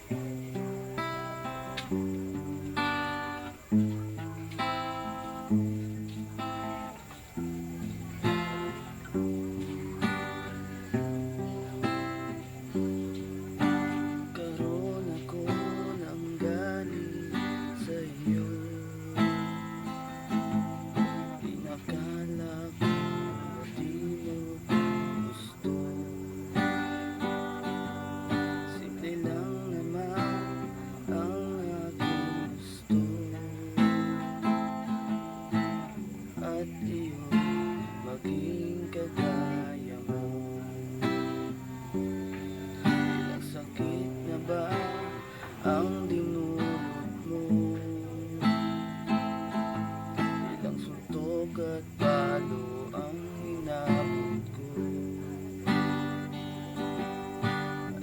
Karoon ako ng galing sa iyo. Inakala ko di mo gusto. Simple lang naman ang aking gusto. At iyo maging kagaya mo. Ilang sakit na ba ang dinulot mo? Ilang suntok at palo ang hinabot ko.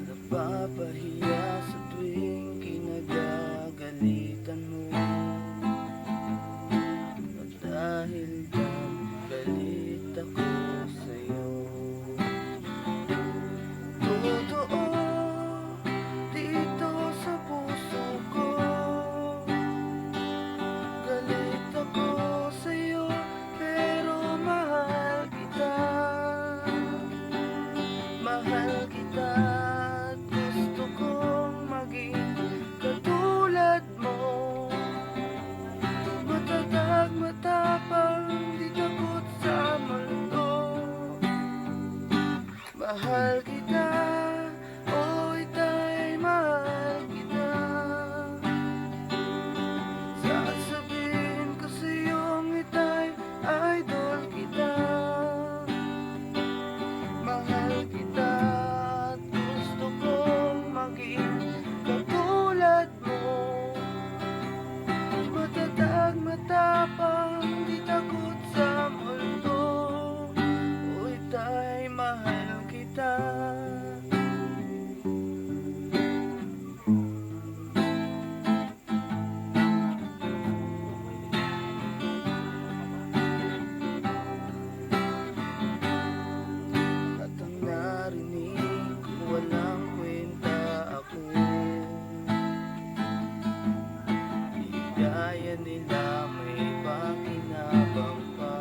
Napapahiya sa tuwing kinagagalitan mo. At dahil dyan galit ako sa'yo. Totoo dito sa puso ko, galit ako sa'yo, pero mahal kita. Mahal kita at gusto kong maging katulad mo. Matatag, matapang, di takot sa mundo. Mahal kita, oh ita'y mahal kita. Sasabihin ko sa'yong ita'y idol kita. Mahal kita at gusto kong maging katulad mo. Matatag, matapang, di takot sa mundo. Oh ita'y mahal kita. At ang narinig ko, walang kwenta ako. Di gaya nila may pakinabang pa.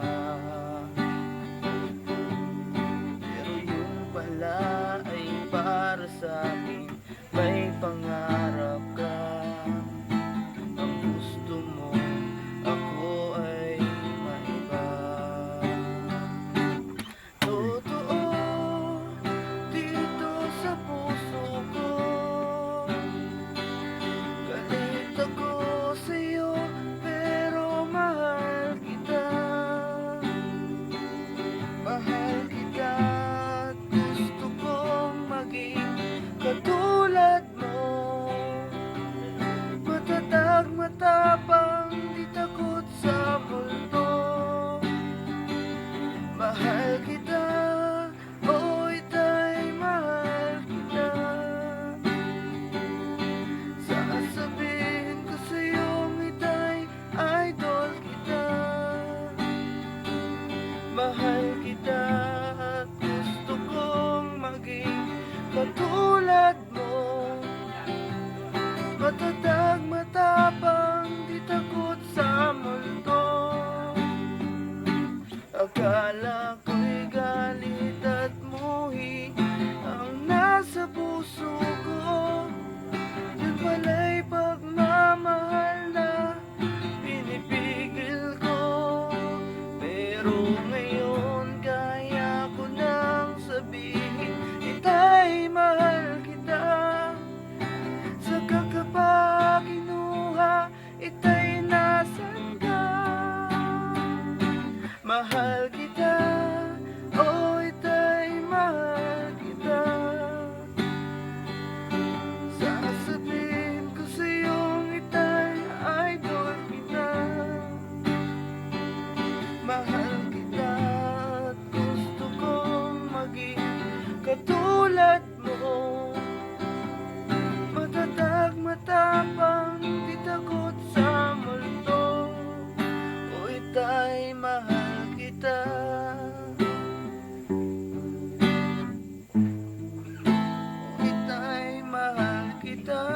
Pero yung pala ay para sa'kin, may pangarap ka. Ang gusto mo, ako ay maiba. Totoo dito sa puso ko, galit ako sa'yo, pero mahal kita. Mahal kita at gusto kong maging katulad mo. Matatag, matapang, di takot sa mundo. Mahal kita, oh ita'y mahal kita. Sasabihin ko sa'yong ita'y idol kita. Mahal kita at gusto kong maging katulad mo. Matatag, matapang, di takot sa mundo. Akala ko'y galit at muhi ang nasa puso ko. Yun pala'y pagmamahal na pinipigil ko. Pero ngayon kaya ko nang sabihin, ita'y mahal kita. Sa kakapakinuha, ita'y nasan ka. Mahal kita, oh ita'y mahal kita. Sasabihin ko sa'yong ita'y idol kita. Mahal kita at gusto kong maging katulad mo. Matatag, matapang, di takot sa mundo. O ita'y mahal kita. O ita'y mahal kita.